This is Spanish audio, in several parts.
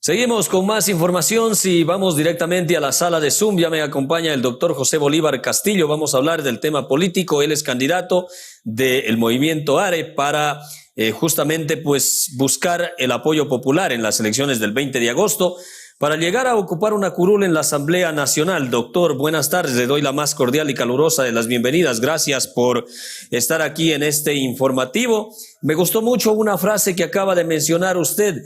Seguimos con más información. Si vamos directamente a la sala de Zoom, ya me acompaña el doctor José Bolívar Castillo. Vamos a hablar del tema político. Él es candidato del movimiento ARE para justamente pues buscar el apoyo popular en las elecciones del 20 de agosto para llegar a ocupar una curul en la Asamblea Nacional. Doctor, buenas tardes. Le doy la más cordial y calurosa de las bienvenidas. Gracias por estar aquí en este informativo. Me gustó mucho una frase que acaba de mencionar usted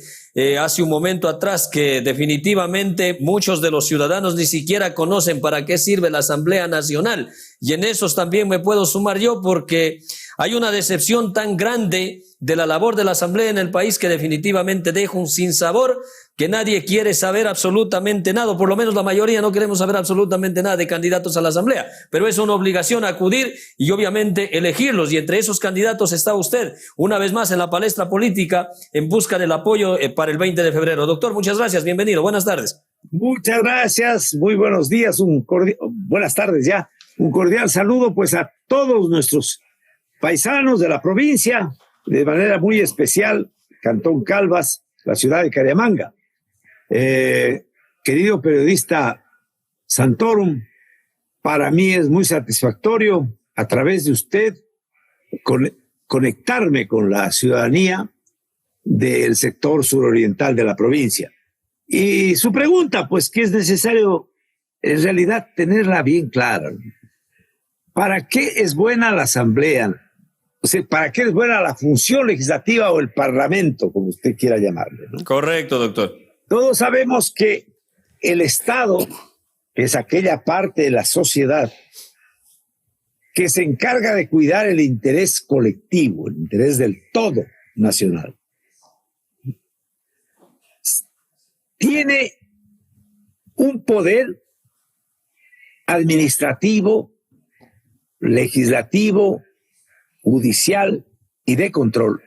hace un momento atrás, que definitivamente muchos de los ciudadanos ni siquiera conocen para qué sirve la Asamblea Nacional. Y en esos también me puedo sumar yo, porque hay una decepción tan grande de la labor de la Asamblea en el país que definitivamente deja un sinsabor, que nadie quiere saber absolutamente nada, o por lo menos la mayoría no queremos saber absolutamente nada de candidatos a la Asamblea, pero es una obligación acudir y obviamente elegirlos, y entre esos candidatos está usted, una vez más en la palestra política, en busca del apoyo para el 20 de febrero. Doctor, muchas gracias, bienvenido, buenas tardes. Muchas gracias, muy buenos días, buenas tardes ya, un cordial saludo pues a todos nuestros paisanos de la provincia, de manera muy especial, Cantón Calvas, la ciudad de Cariamanga. Querido periodista Santorum, para mí es muy satisfactorio a través de usted conectarme con la ciudadanía del sector suroriental de la provincia. Y su pregunta, pues que es necesario en realidad tenerla bien clara. ¿Para qué es buena la Asamblea? O sea, ¿para qué es buena la función legislativa o el Parlamento, como usted quiera llamarle, ¿no? Correcto, doctor. Todos sabemos que el Estado es aquella parte de la sociedad que se encarga de cuidar el interés colectivo, el interés del todo nacional. Tiene un poder administrativo, legislativo, judicial y de control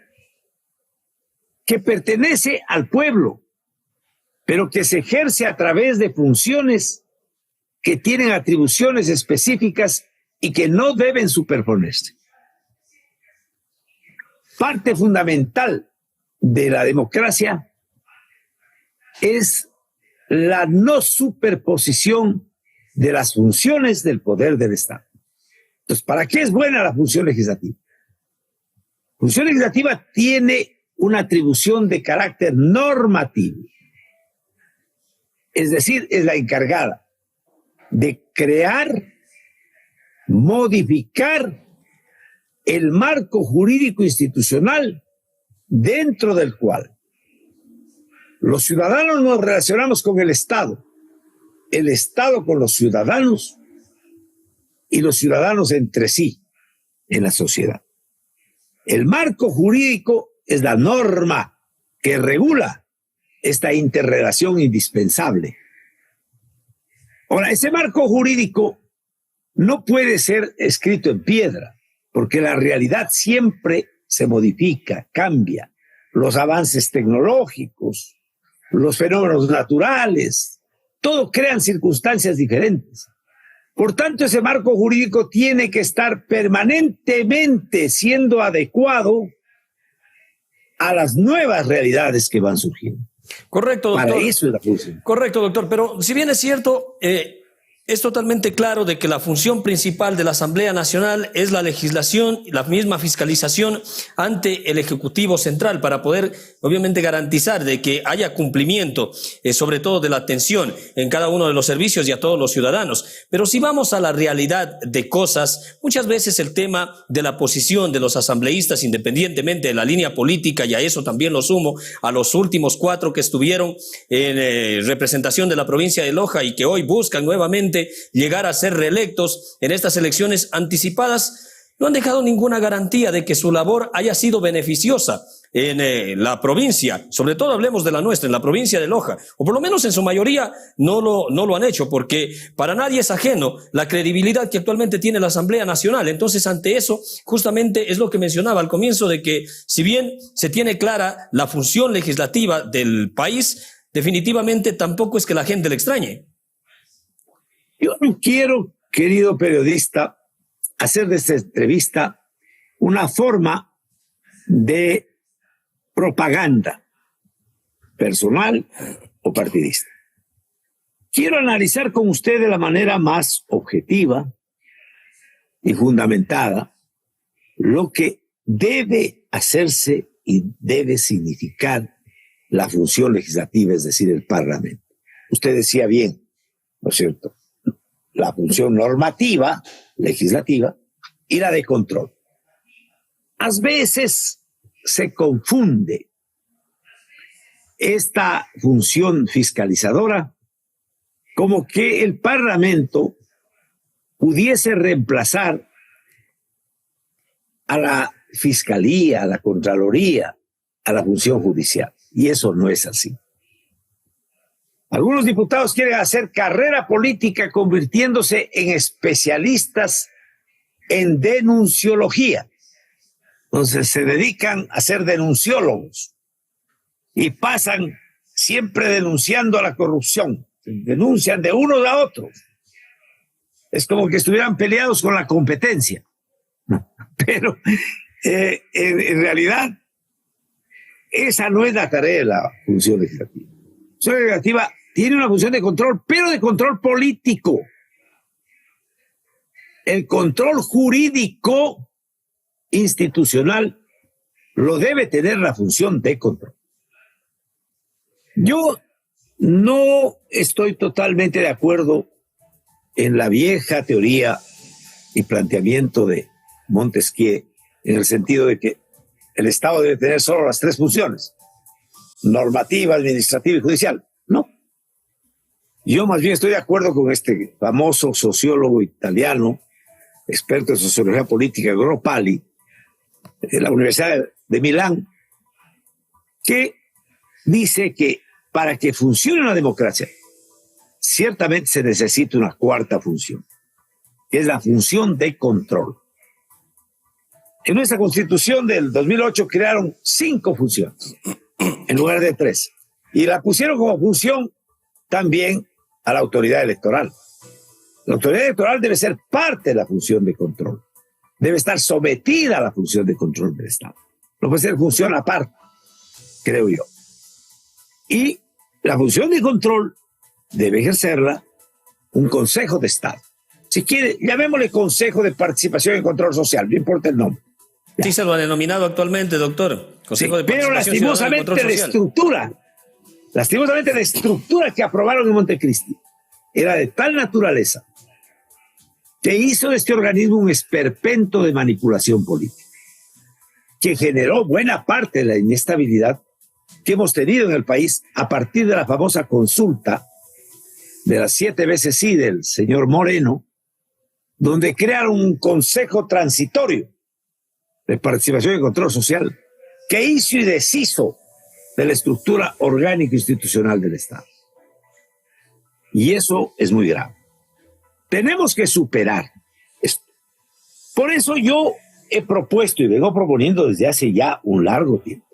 que pertenece al pueblo, pero que se ejerce a través de funciones que tienen atribuciones específicas y que no deben superponerse. Parte fundamental de la democracia es la no superposición de las funciones del poder del Estado. Entonces, ¿para qué es buena la función legislativa? La función legislativa tiene una atribución de carácter normativo. Es decir, es la encargada de crear, modificar el marco jurídico institucional dentro del cual los ciudadanos nos relacionamos con el Estado con los ciudadanos y los ciudadanos entre sí en la sociedad. El marco jurídico es la norma que regula esta interrelación indispensable. Ahora, ese marco jurídico no puede ser escrito en piedra, porque la realidad siempre se modifica, cambia. Los avances tecnológicos, los fenómenos naturales, todo crean circunstancias diferentes. Por tanto, ese marco jurídico tiene que estar permanentemente siendo adecuado a las nuevas realidades que van surgiendo. Correcto, doctor. Para eso es la función. Correcto, doctor. Pero si bien es cierto, es totalmente claro de que la función principal de la Asamblea Nacional es la legislación y la misma fiscalización ante el Ejecutivo Central para poder, obviamente, garantizar de que haya cumplimiento, sobre todo de la atención en cada uno de los servicios y a todos los ciudadanos. Pero si vamos a la realidad de cosas, muchas veces el tema de la posición de los asambleístas, independientemente de la línea política, y a eso también lo sumo, a los últimos 4 que estuvieron en representación de la provincia de Loja y que hoy buscan nuevamente llegar a ser reelectos en estas elecciones anticipadas, no han dejado ninguna garantía de que su labor haya sido beneficiosa en la provincia, sobre todo hablemos de la nuestra, en la provincia de Loja, o por lo menos en su mayoría no lo han hecho, porque para nadie es ajeno la credibilidad que actualmente tiene la Asamblea Nacional. Entonces, ante eso, justamente es lo que mencionaba al comienzo, de que si bien se tiene clara la función legislativa del país, definitivamente tampoco es que la gente le extrañe. Yo no quiero, querido periodista, hacer de esta entrevista una forma de propaganda personal o partidista. Quiero analizar con usted de la manera más objetiva y fundamentada lo que debe hacerse y debe significar la función legislativa, es decir, el Parlamento. Usted decía bien, ¿no es cierto?, la función normativa, legislativa, y la de control. A veces se confunde esta función fiscalizadora como que el Parlamento pudiese reemplazar a la Fiscalía, a la Contraloría, a la función judicial. Y eso no es así. Algunos diputados quieren hacer carrera política convirtiéndose en especialistas en denunciología. Entonces se dedican a ser denunciólogos y pasan siempre denunciando la corrupción. Denuncian de uno a otro. Es como que estuvieran peleados con la competencia. Pero en realidad esa no es la tarea de la función legislativa. La función legislativa tiene una función de control, pero de control político. El control jurídico institucional lo debe tener la función de control. Yo no estoy totalmente de acuerdo en la vieja teoría y planteamiento de Montesquieu, en el sentido de que el Estado debe tener solo las tres funciones: normativa, administrativa y judicial. No. Yo más bien estoy de acuerdo con este famoso sociólogo italiano, experto en sociología política, Goro Pali, de la Universidad de Milán, que dice que para que funcione una democracia, ciertamente se necesita una cuarta función, que es la función de control. En nuestra Constitución del 2008 crearon 5 funciones en lugar de 3 y la pusieron como función también a la autoridad electoral. La autoridad electoral debe ser parte de la función de control, debe estar sometida a la función de control del Estado. No puede ser función aparte, creo yo. Y la función de control debe ejercerla un Consejo de Estado. Si quiere, llamémosle Consejo de Participación y Control Social, no importa el nombre. Sí, se lo ha denominado actualmente, doctor. Consejo de pero lastimosamente la estructura que aprobaron en Montecristi era de tal naturaleza que hizo de este organismo un esperpento de manipulación política, que generó buena parte de la inestabilidad que hemos tenido en el país a partir de la famosa consulta de las 7 veces sí del señor Moreno, donde crearon un consejo transitorio de participación y control social que hizo y deshizo de la estructura orgánica institucional del Estado. Y eso es muy grave. Tenemos que superar esto. Por eso yo he propuesto y vengo proponiendo desde hace ya un largo tiempo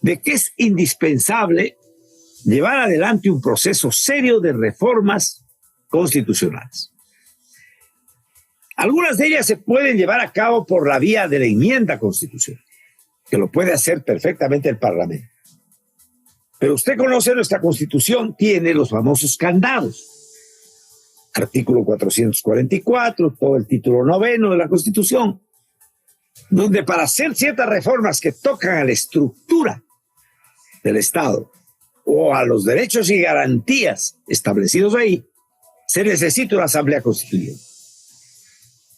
de que es indispensable llevar adelante un proceso serio de reformas constitucionales. Algunas de ellas se pueden llevar a cabo por la vía de la enmienda constitucional, que lo puede hacer perfectamente el Parlamento. Pero usted conoce nuestra Constitución, tiene los famosos candados. Artículo 444, todo el título 9 de la Constitución, donde para hacer ciertas reformas que tocan a la estructura del Estado o a los derechos y garantías establecidos ahí, se necesita una Asamblea Constituyente.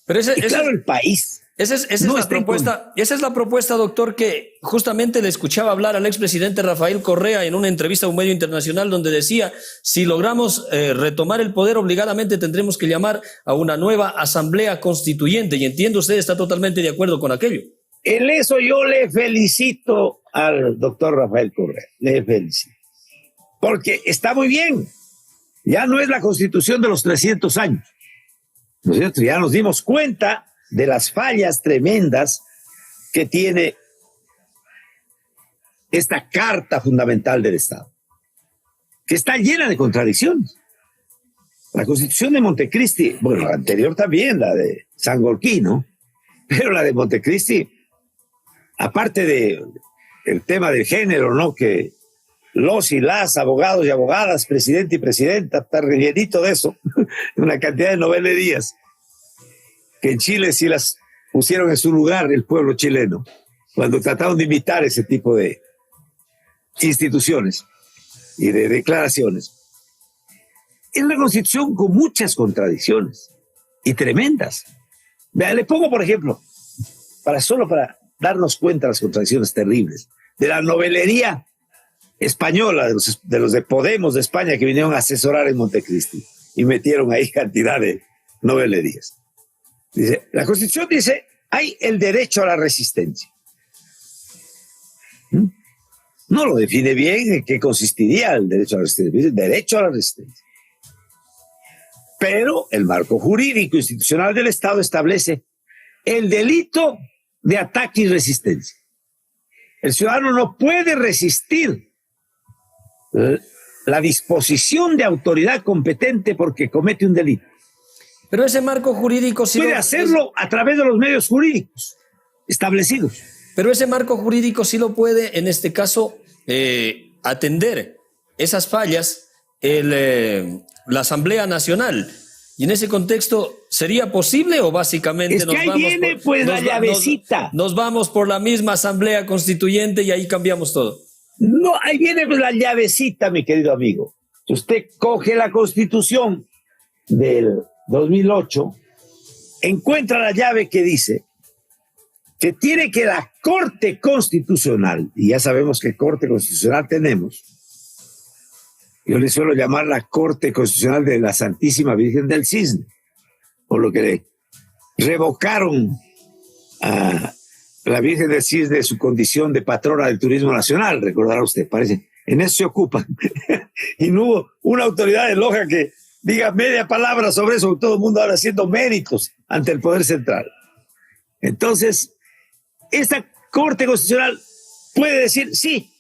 Pero claro, el país. Esa es la propuesta, doctor, que justamente le escuchaba hablar al expresidente Rafael Correa en una entrevista a un medio internacional donde decía: si logramos retomar el poder, obligadamente tendremos que llamar a una nueva Asamblea Constituyente. Y entiendo, usted está totalmente de acuerdo con aquello. En eso yo le felicito al doctor Rafael Correa, le felicito. Porque está muy bien. Ya no es la Constitución de los 300 años. ¿No es cierto? Ya nos dimos cuenta de las fallas tremendas que tiene esta Carta Fundamental del Estado, que está llena de contradicciones. La Constitución de Montecristi, bueno, la anterior también, la de Sangolquí, ¿no? Pero la de Montecristi, aparte de el tema del género, ¿no?, que los y las abogados y abogadas, presidente y presidenta, está rellenito de eso, una cantidad de novelerías, que en Chile sí las pusieron en su lugar el pueblo chileno, cuando trataron de imitar ese tipo de instituciones y de declaraciones. Es una constitución con muchas contradicciones y tremendas. Vea, le pongo, por ejemplo, solo para darnos cuenta de las contradicciones terribles, de la novelería española, de los de Podemos de España que vinieron a asesorar en Montecristi y metieron ahí cantidad de novelerías. Dice, la Constitución dice, hay el derecho a la resistencia. No lo define bien en qué consistiría el derecho a la resistencia. Dice, derecho a la resistencia. Pero el marco jurídico institucional del Estado establece el delito de ataque y resistencia. El ciudadano no puede resistir la disposición de autoridad competente porque comete un delito. Pero ese marco jurídico sí puede hacerlo a través de los medios jurídicos establecidos. Pero ese marco jurídico sí lo puede, en este caso, atender esas fallas la Asamblea Nacional. Y en ese contexto, ¿sería posible o básicamente es que ahí viene pues la llavecita? Nos vamos por la misma Asamblea Constituyente y ahí cambiamos todo. No, ahí viene pues la llavecita, mi querido amigo. Usted coge la Constitución del 2008, encuentra la llave que dice que tiene que la Corte Constitucional, y ya sabemos qué Corte Constitucional tenemos, yo le suelo llamar la Corte Constitucional de la Santísima Virgen del Cisne, por lo que le revocaron a la Virgen del Cisne de su condición de patrona del turismo nacional, recordará usted, parece, en eso se ocupan. Y no hubo una autoridad de Loja que diga media palabra sobre eso, todo el mundo ahora haciendo méritos ante el Poder Central. Entonces, esta Corte Constitucional puede decir, sí,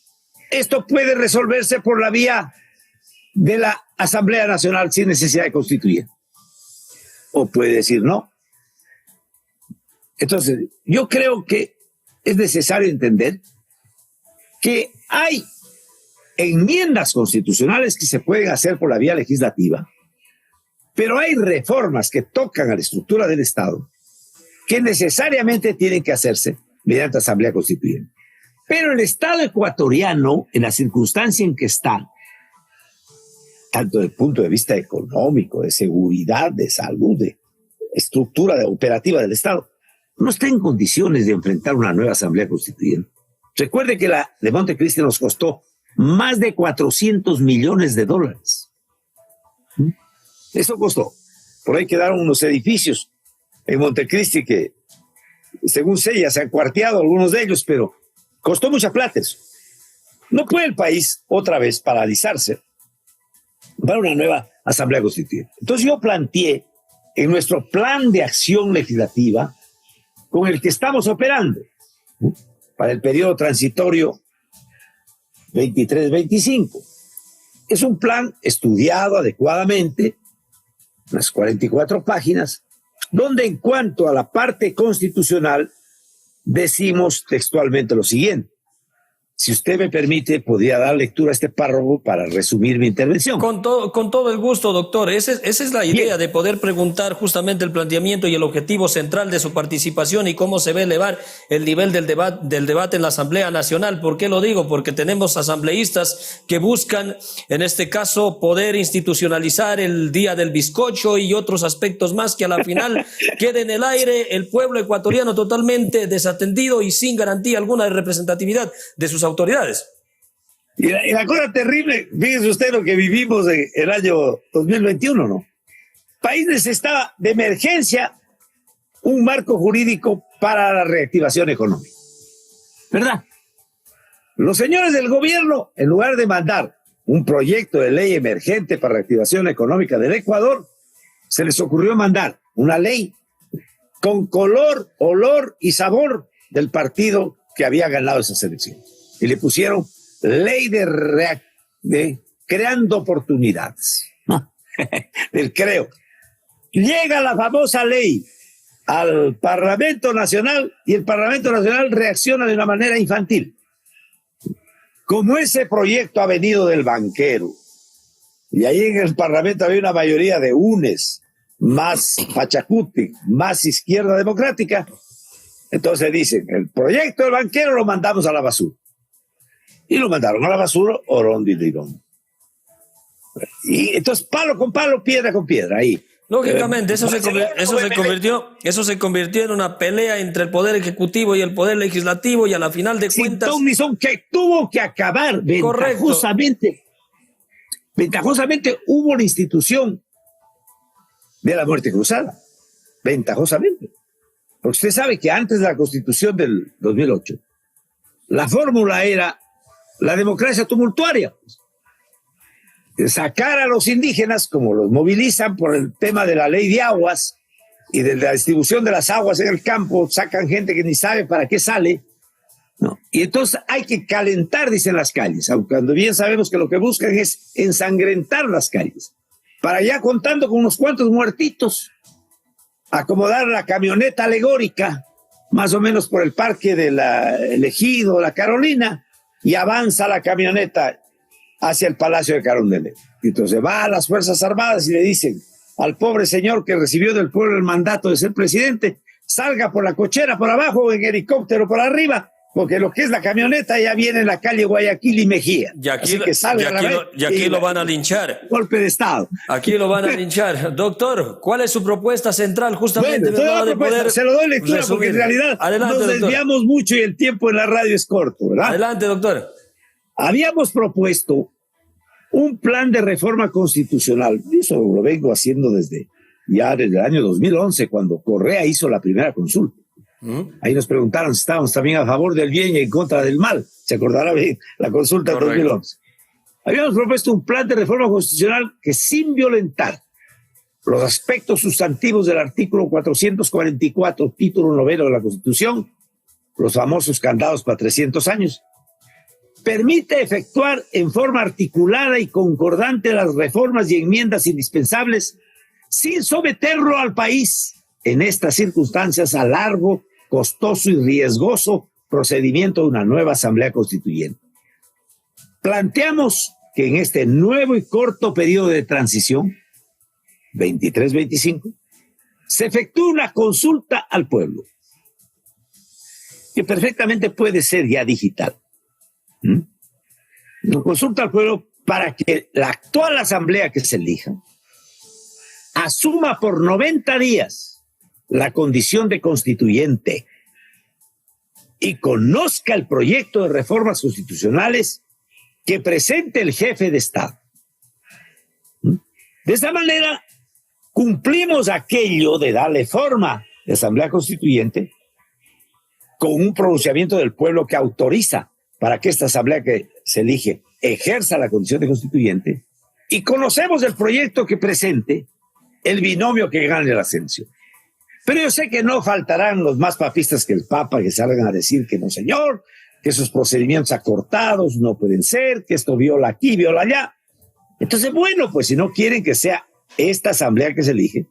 esto puede resolverse por la vía de la Asamblea Nacional sin necesidad de constituir. O puede decir no. Entonces, yo creo que es necesario entender que hay enmiendas constitucionales que se pueden hacer por la vía legislativa, pero hay reformas que tocan a la estructura del Estado que necesariamente tienen que hacerse mediante Asamblea Constituyente. Pero el Estado ecuatoriano, en la circunstancia en que está, tanto desde el punto de vista económico, de seguridad, de salud, de estructura operativa del Estado, no está en condiciones de enfrentar una nueva Asamblea Constituyente. Recuerde que la de Montecristi nos costó más de $400 millones. Eso costó. Por ahí quedaron unos edificios en Montecristi que, según sé, ya se han cuarteado algunos de ellos, pero costó mucha plata eso. No puede el país otra vez paralizarse para una nueva Asamblea Constituyente. Entonces yo planteé en nuestro plan de acción legislativa con el que estamos operando para el periodo transitorio 23-25. Es un plan estudiado adecuadamente, unas 44 páginas, donde en cuanto a la parte constitucional decimos textualmente lo siguiente. Si usted me permite, podría dar lectura a este párrafo para resumir mi intervención. Con todo el gusto, doctor. Esa es la idea. Bien. De poder preguntar justamente el planteamiento y el objetivo central de su participación y cómo se va a elevar el nivel del debate en la Asamblea Nacional. ¿Por qué lo digo? Porque tenemos asambleístas que buscan, en este caso, poder institucionalizar el Día del Bizcocho y otros aspectos más que a la final quede en el aire el pueblo ecuatoriano totalmente desatendido y sin garantía alguna de representatividad de sus autoridades. Y la cosa terrible, fíjese usted lo que vivimos en el año 2021, ¿no? El país necesitaba de emergencia un marco jurídico para la reactivación económica, ¿verdad? Los señores del gobierno, en lugar de mandar un proyecto de ley emergente para reactivación económica del Ecuador, se les ocurrió mandar una ley con color, olor y sabor del partido que había ganado esas elecciones. Y le pusieron ley de creando oportunidades, ¿no? Del creo. Llega la famosa ley al Parlamento Nacional y el Parlamento Nacional reacciona de una manera infantil. como ese proyecto ha venido del banquero, y ahí en el Parlamento había una mayoría de UNES, más Pachacuti, más Izquierda Democrática, entonces dicen, el proyecto del banquero lo mandamos a la basura. Y lo mandaron a la basura, Orondi Dirón. Y entonces, palo con palo, piedra con piedra, ahí. Lógicamente, eso se convirtió en una pelea entre el Poder Ejecutivo y el Poder Legislativo, y a la final de cuentas... que tuvo que acabar ventajosamente. Ventajosamente hubo la institución de la muerte cruzada. Ventajosamente. Porque usted sabe que antes de la Constitución del 2008, la fórmula era la democracia tumultuaria. Sacar a los indígenas, como los movilizan por el tema de la ley de aguas y de la distribución de las aguas en el campo, sacan gente que ni sabe para qué sale, ¿no? Y entonces hay que calentar, dicen las calles, aunque cuando bien sabemos que lo que buscan es ensangrentar las calles, para ya contando con unos cuantos muertitos, acomodar la camioneta alegórica, más o menos por el parque del Ejido, la Carolina, y avanza la camioneta hacia el Palacio de Carondelet. Entonces va a las Fuerzas Armadas y le dicen al pobre señor que recibió del pueblo el mandato de ser presidente, salga por la cochera por abajo o en helicóptero por arriba, porque lo que es la camioneta ya viene en la calle Guayaquil y Mejía. Y aquí lo van a linchar. Golpe de Estado. Aquí lo van a linchar. Doctor, ¿cuál es su propuesta central? Justamente se lo doy lectura resumir, porque en realidad nos desviamos mucho y el tiempo en la radio es corto, ¿verdad? Adelante, doctor. Habíamos propuesto un plan de reforma constitucional. Eso lo vengo haciendo desde el año 2011, cuando Correa hizo la primera consulta. Ahí nos preguntaron si estábamos también a favor del bien y en contra del mal. Se acordará bien la consulta de 2011. Habíamos propuesto un plan de reforma constitucional que, sin violentar los aspectos sustantivos del artículo 444, título 9 de la Constitución, los famosos candados para 300 años, permite efectuar en forma articulada y concordante las reformas y enmiendas indispensables sin someterlo al país en estas circunstancias a largo, costoso y riesgoso procedimiento de una nueva Asamblea Constituyente. Planteamos que en este nuevo y corto periodo de transición, 23-25, se efectúe una consulta al pueblo, que perfectamente puede ser ya digital. Una consulta al pueblo para que la actual Asamblea que se elija asuma por 90 días la condición de constituyente y conozca el proyecto de reformas constitucionales que presente el jefe de Estado. De esta manera, cumplimos aquello de darle forma de Asamblea Constituyente con un pronunciamiento del pueblo que autoriza para que esta Asamblea que se elige ejerza la condición de constituyente, y conocemos el proyecto que presente el binomio que gane la ascensión. Pero yo sé que no faltarán los más papistas que el Papa que salgan a decir que no, señor, que esos procedimientos acortados no pueden ser, que esto viola aquí, viola allá. Entonces, bueno, pues si no quieren que sea esta Asamblea que se elige,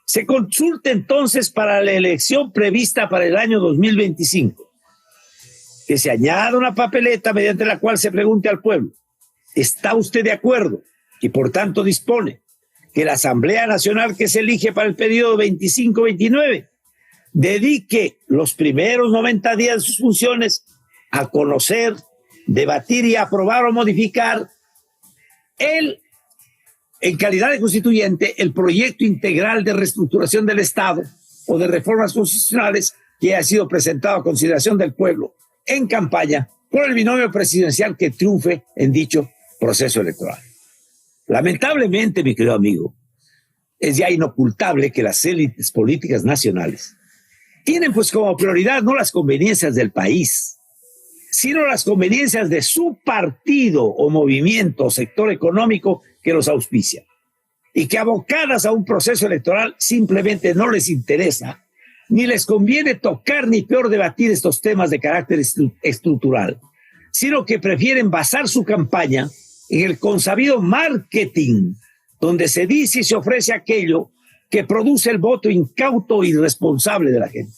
se consulte entonces para la elección prevista para el año 2025. Que se añada una papeleta mediante la cual se pregunte al pueblo, ¿está usted de acuerdo? Y por tanto dispone que la Asamblea Nacional que se elige para el periodo 25-29 dedique los primeros 90 días de sus funciones a conocer, debatir y aprobar o modificar en calidad de constituyente, el proyecto integral de reestructuración del Estado o de reformas constitucionales que ha sido presentado a consideración del pueblo en campaña por el binomio presidencial que triunfe en dicho proceso electoral. Lamentablemente, mi querido amigo, es ya inocultable que las élites políticas nacionales tienen pues como prioridad no las conveniencias del país, sino las conveniencias de su partido o movimiento o sector económico que los auspicia, y que abocadas a un proceso electoral simplemente no les interesa ni les conviene tocar ni peor debatir estos temas de carácter estructural, sino que prefieren basar su campaña en el consabido marketing, donde se dice y se ofrece aquello que produce el voto incauto e irresponsable de la gente.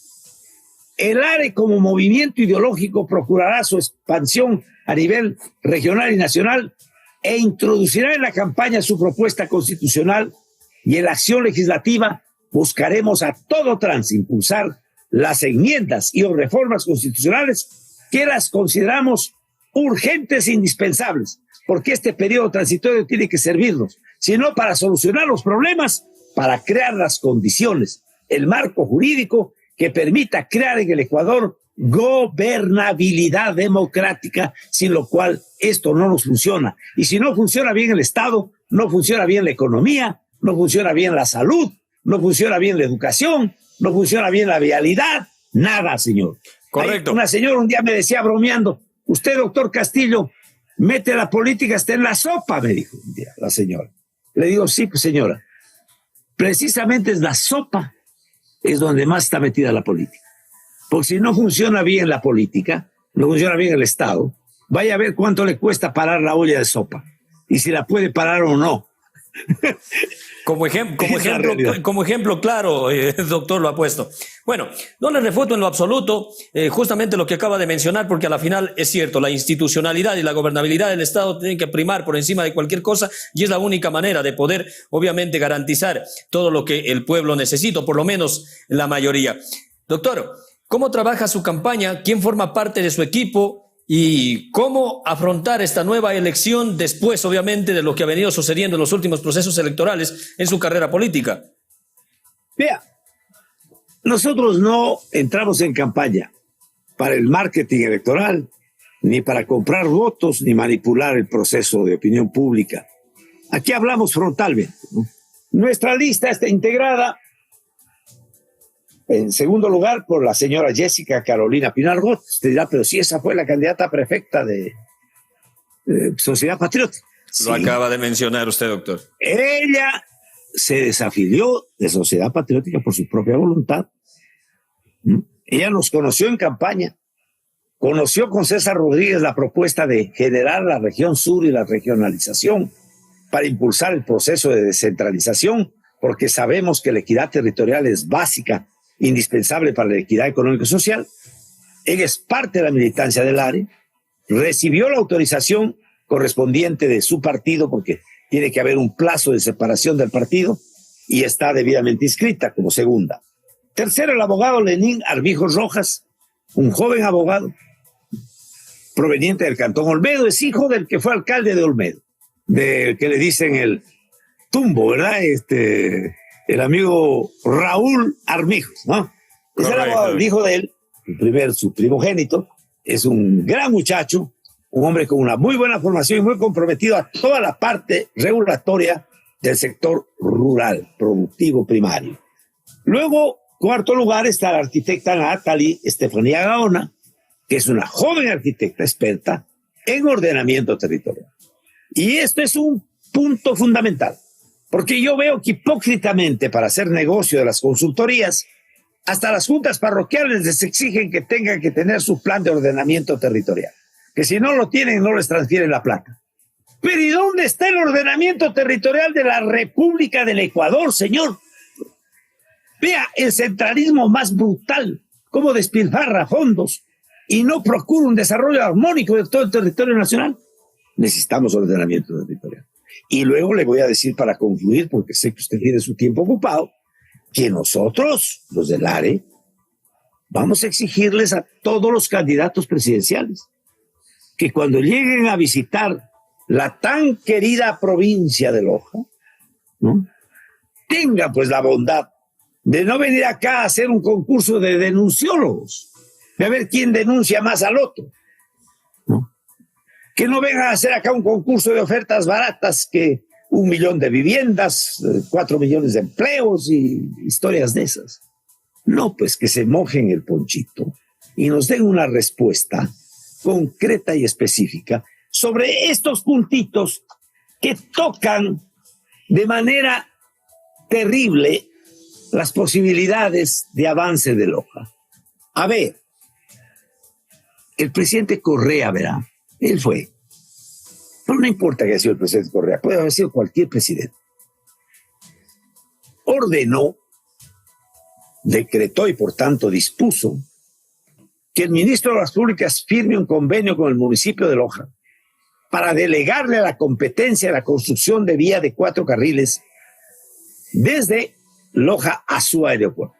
El ARE como movimiento ideológico procurará su expansión a nivel regional y nacional e introducirá en la campaña su propuesta constitucional, y en la acción legislativa buscaremos a todo trance impulsar las enmiendas y o reformas constitucionales que las consideramos urgentes e indispensables, porque este periodo transitorio tiene que servirnos, sino para solucionar los problemas, para crear las condiciones, el marco jurídico que permita crear en el Ecuador gobernabilidad democrática, sin lo cual esto no nos funciona. Y si no funciona bien el Estado, no funciona bien la economía, no funciona bien la salud, no funciona bien la educación, no funciona bien la vialidad, nada, señor. Correcto. Una señora un día me decía bromeando, usted, doctor Castillo, mete la política hasta en la sopa, me dijo un día la señora. Le digo, sí, pues señora, precisamente es la sopa es donde más está metida la política. Porque si no funciona bien la política, no funciona bien el Estado, vaya a ver cuánto le cuesta parar la olla de sopa y si la puede parar o no. Como ejemplo claro, doctor, lo ha puesto. Bueno, no le refuto en lo absoluto justamente lo que acaba de mencionar, porque a la final es cierto, la institucionalidad y la gobernabilidad del Estado tienen que primar por encima de cualquier cosa, y es la única manera de poder, obviamente, garantizar todo lo que el pueblo necesita, por lo menos la mayoría. Doctor, ¿cómo trabaja su campaña? ¿Quién forma parte de su equipo? ¿Y cómo afrontar esta nueva elección después, obviamente, de lo que ha venido sucediendo en los últimos procesos electorales en su carrera política? Vea, nosotros no entramos en campaña para el marketing electoral, ni para comprar votos, ni manipular el proceso de opinión pública. Aquí hablamos frontalmente, ¿no? Nuestra lista está integrada, en segundo lugar, por la señora Jessica Carolina Pinar Gott. Usted dirá, pero si esa fue la candidata a prefecta de Sociedad Patriótica. Lo acaba de mencionar usted, doctor. Ella se desafilió de Sociedad Patriótica por su propia voluntad. Ella nos conoció en campaña, conoció con César Rodríguez la propuesta de generar la región sur y la regionalización para impulsar el proceso de descentralización, porque sabemos que la equidad territorial es básica, indispensable para la equidad económico-social. Ella es parte de la militancia del ARE, recibió la autorización correspondiente de su partido, porque tiene que haber un plazo de separación del partido, y está debidamente inscrita como segunda. Tercero, el abogado Lenín Armijos Rojas, un joven abogado proveniente del Cantón Olmedo, es hijo del que fue alcalde de Olmedo, del que le dicen el Tumbo, ¿verdad? El amigo Raúl Armijos, ¿no? Es el abogado, el hijo de él, su primogénito, es un gran muchacho, un hombre con una muy buena formación y muy comprometido a toda la parte regulatoria del sector rural, productivo primario. Luego, cuarto lugar, está la arquitecta Natalie Estefanía Gaona, que es una joven arquitecta experta en ordenamiento territorial. Y esto es un punto fundamental, porque yo veo que hipócritamente, para hacer negocio de las consultorías, hasta las juntas parroquiales les exigen que tengan que tener su plan de ordenamiento territorial, que si no lo tienen no les transfieren la plata. Pero ¿y dónde está el ordenamiento territorial de la República del Ecuador, señor? Vea el centralismo más brutal, cómo despilfarra fondos y no procura un desarrollo armónico de todo el territorio nacional. Necesitamos ordenamiento territorial. Y luego le voy a decir, para concluir, porque sé que usted tiene su tiempo ocupado, que nosotros, los del ARE, vamos a exigirles a todos los candidatos presidenciales que cuando lleguen a visitar la tan querida provincia de Loja, ¿no?, tengan pues la bondad de no venir acá a hacer un concurso de denunciólogos, de ver quién denuncia más al otro, ¿no? Que no vengan a hacer acá un concurso de ofertas baratas, que 1 millón de viviendas, 4 millones de empleos y historias de esas. No, pues que se mojen el ponchito y nos den una respuesta concreta y específica sobre estos puntitos que tocan de manera terrible las posibilidades de avance de Loja. A ver, el presidente Correa, verá, él fue. Pero no importa que haya sido el presidente Correa, puede haber sido cualquier presidente. Ordenó, decretó y por tanto dispuso que el ministro de las Públicas firme un convenio con el municipio de Loja para delegarle la competencia de la construcción de vía de 4 carriles desde Loja a su aeropuerto.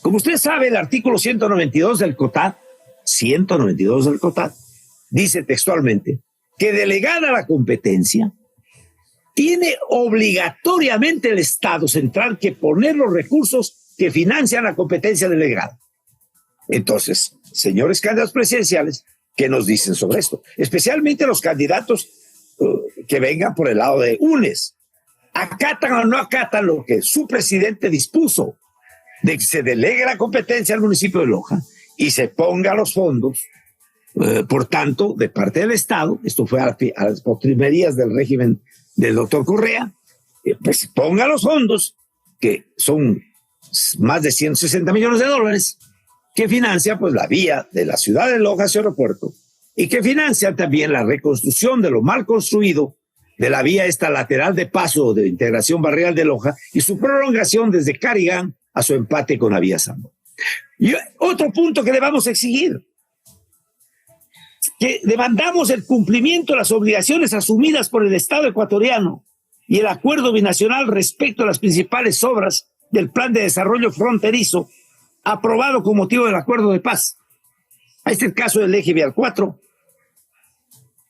Como usted sabe, el artículo 192 del COTAD, dice textualmente que delegada la competencia, tiene obligatoriamente el Estado central que poner los recursos que financian la competencia delegada. Entonces, señores candidatos presidenciales, ¿qué nos dicen sobre esto? Especialmente los candidatos que vengan por el lado de UNES. ¿Acatan o no acatan lo que su presidente dispuso de que se delegue la competencia al municipio de Loja y se ponga los fondos, por tanto, de parte del Estado? Esto fue a las postrimerías del régimen del doctor Correa, pues ponga los fondos, que son más de 160 millones de dólares, que financia pues la vía de la ciudad de Loja hacia el aeropuerto y que financia también la reconstrucción de lo mal construido de la vía esta lateral de paso de integración barrial de Loja y su prolongación desde Carigán a su empate con la vía Sambo. Y otro punto que le vamos a exigir, que demandamos el cumplimiento de las obligaciones asumidas por el Estado ecuatoriano y el acuerdo binacional respecto a las principales obras del Plan de Desarrollo Fronterizo aprobado con motivo del Acuerdo de Paz. Este es el caso del eje vial 4,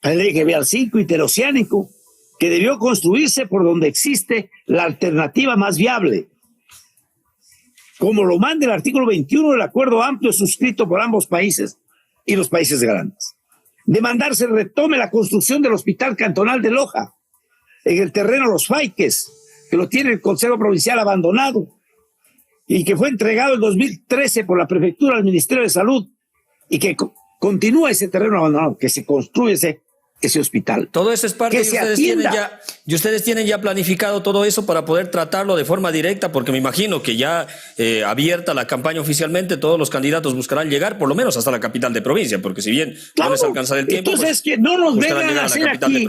el eje vial 5 interoceánico, que debió construirse por donde existe la alternativa más viable, como lo manda el artículo 21 del acuerdo amplio suscrito por ambos países y los países grandes. Demandar se retome la construcción del Hospital Cantonal de Loja en el terreno Los Faiques, que lo tiene el Consejo Provincial abandonado y que fue entregado en 2013 por la Prefectura al Ministerio de Salud, y que continúa ese terreno abandonado, que se construye ese hospital. Todo eso es parte de ustedes tienen ya planificado todo eso para poder tratarlo de forma directa, porque me imagino que ya abierta la campaña oficialmente, todos los candidatos buscarán llegar por lo menos hasta la capital de provincia, porque si bien no les alcanza el tiempo, entonces pues, que no nos vengan a hacer aquí,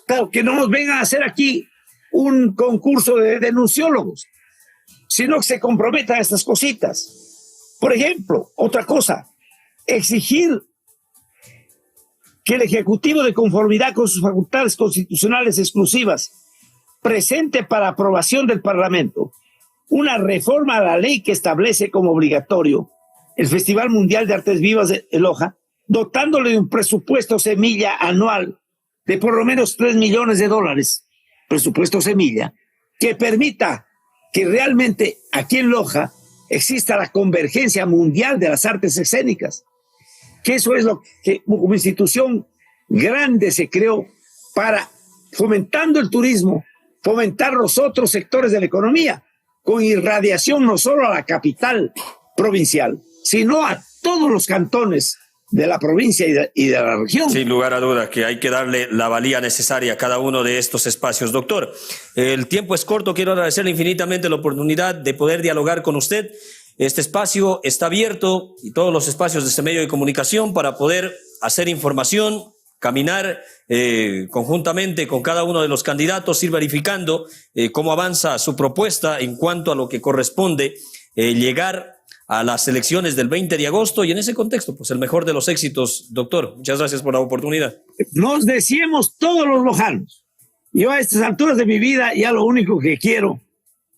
claro, que no nos vengan a hacer aquí un concurso de denunciólogos, sino que se comprometan a estas cositas. Por ejemplo, otra cosa, exigir que el Ejecutivo, de conformidad con sus facultades constitucionales exclusivas, presente para aprobación del Parlamento una reforma a la ley que establece como obligatorio el Festival Mundial de Artes Vivas de Loja, dotándole de un presupuesto semilla anual de por lo menos $3 millones, presupuesto semilla, que permita que realmente aquí en Loja exista la convergencia mundial de las artes escénicas, que eso es lo que como institución grande se creó para, fomentando el turismo, fomentar los otros sectores de la economía, con irradiación no solo a la capital provincial, sino a todos los cantones de la provincia y de la región. Sin lugar a duda que hay que darle la valía necesaria a cada uno de estos espacios. Doctor, el tiempo es corto, quiero agradecerle infinitamente la oportunidad de poder dialogar con usted. Este espacio está abierto y todos los espacios de este medio de comunicación para poder hacer información, caminar conjuntamente con cada uno de los candidatos, ir verificando cómo avanza su propuesta en cuanto a lo que corresponde llegar a las elecciones del 20 de agosto y en ese contexto, pues el mejor de los éxitos, doctor. Muchas gracias por la oportunidad. Nos decíamos todos los lojanos. Yo a estas alturas de mi vida ya lo único que quiero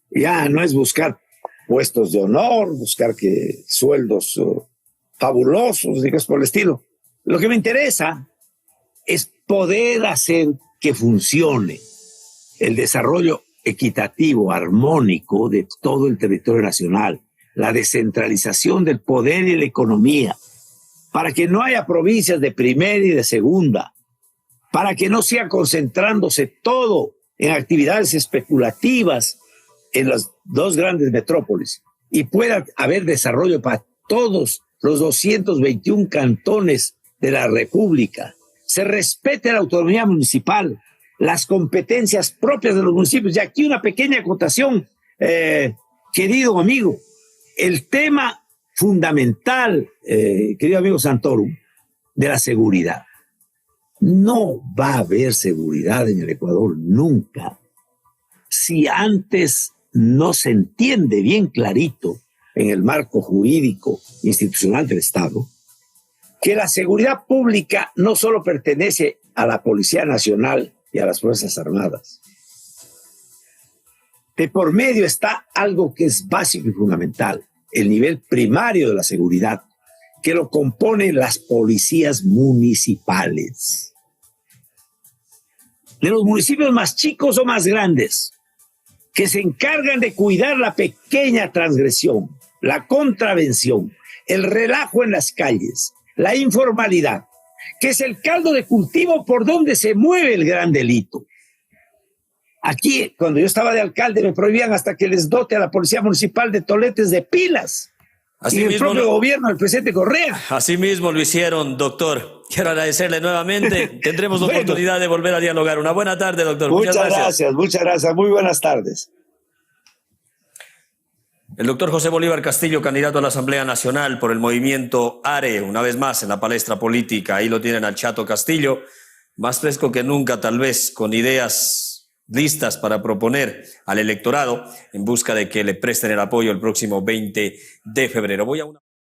ya no es buscar puestos de honor, buscar que sueldos fabulosos, digas por el estilo. Lo que me interesa es poder hacer que funcione el desarrollo equitativo, armónico de todo el territorio nacional, la descentralización del poder y la economía, para que no haya provincias de primera y de segunda, para que no siga concentrándose todo en actividades especulativas en las dos grandes metrópolis y pueda haber desarrollo para todos los 221 cantones de la República. Se respete la autonomía municipal, las competencias propias de los municipios. Y aquí una pequeña acotación, querido amigo. El tema fundamental, querido amigo Santoro, de la seguridad. No va a haber seguridad en el Ecuador nunca si antes no se entiende bien clarito en el marco jurídico institucional del Estado, que la seguridad pública no solo pertenece a la Policía Nacional y a las Fuerzas Armadas. De por medio está algo que es básico y fundamental, el nivel primario de la seguridad, que lo componen las policías municipales. De los municipios más chicos o más grandes, que se encargan de cuidar la pequeña transgresión, la contravención, el relajo en las calles, la informalidad, que es el caldo de cultivo por donde se mueve el gran delito. Aquí, cuando yo estaba de alcalde, me prohibían hasta que les dote a la Policía Municipal de toletes de pilas. Así y el mismo propio gobierno del presidente Correa. Así mismo lo hicieron, doctor. Quiero agradecerle nuevamente. Tendremos la oportunidad de volver a dialogar. Una buena tarde, doctor. Muchas gracias. Muy buenas tardes. El doctor José Bolívar Castillo, candidato a la Asamblea Nacional por el movimiento ARE, una vez más en la palestra política. Ahí lo tienen al Chato Castillo, más fresco que nunca, tal vez, con ideas listas para proponer al electorado en busca de que le presten el apoyo el próximo 20 de febrero. Voy a una